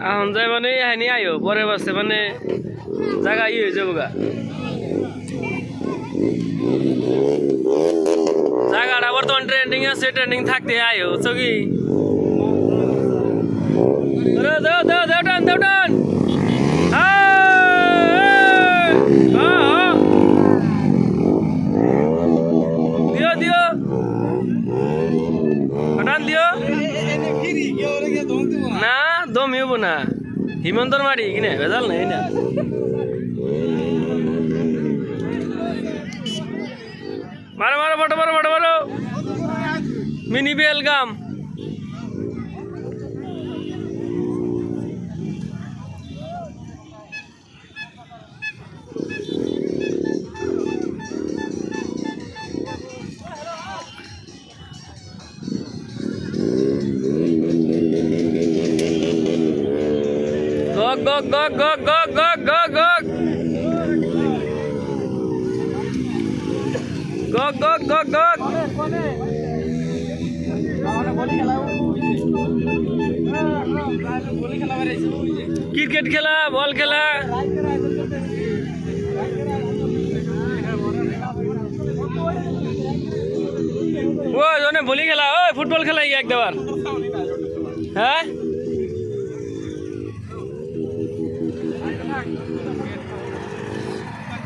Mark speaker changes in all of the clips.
Speaker 1: এখন যাই মানে এখানে আইও পরে বাসে মানে জায়গা হয়ে যাবো গা জায়গাটা বর্তমান ট্রেন্ডিং আছে ট্রেন্ডিং থাকতে আইও চকি দেও দেও দেওটান দেওটান দিও দিও টান দিও না দম হইব না হিমন্তর মাটি কিনে ভেজাল নাই না মারো মারো বটো মারো বটো মারো mini Belgaum Gog gog gog gog gog gog gog gog gog gog gog gog cricket खेला बॉल खेला वो जोने भोली खेला ओ फुटबॉल खेला एक बार हाँ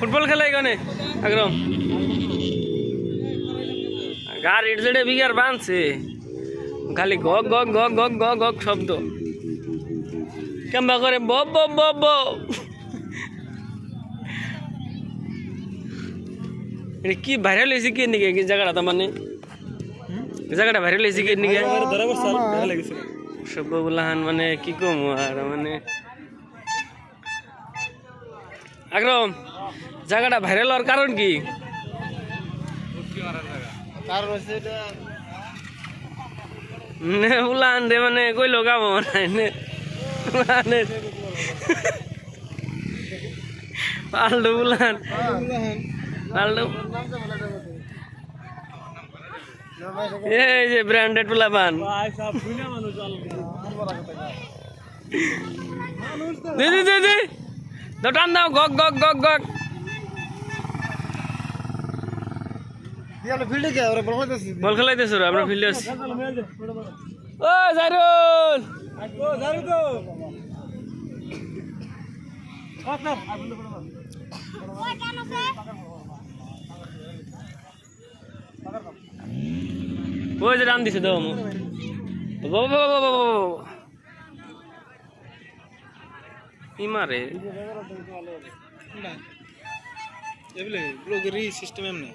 Speaker 1: फुटबॉल खेला गने अग्रम गार इडजड़े बिगार बांधছে खाली गग गग गग गग गग गग शब्द কেমবা করে বব বব বব এটা কি ভাইরাল হইছে কি নিকে কি জায়গাটা তো মানে জায়গাটা ভাইরাল হইছে কি নিকে বরাবর সাল ভালো লাগিছে সব বলাহান মানে কি কম আর মানে अग्रम জায়গাটা ভাইরাল হওয়ার কারণ কি কারণ হচ্ছে এটা নে উলান দে মানে কইলো কাম নাই নে মানে পাল্টু উলান পাল্টু এই যে ব্র্যান্ডেড উলাবান ভাই সব দুনিয়া মানুষ দে দে দে দে দটান দাও গগ গগ গগ গগ বল খেলাইতেছ আমরা ফিল্ডে আছি ও জারুল ওই যে রান দিছে দাও মারে সিস্টেম এমনি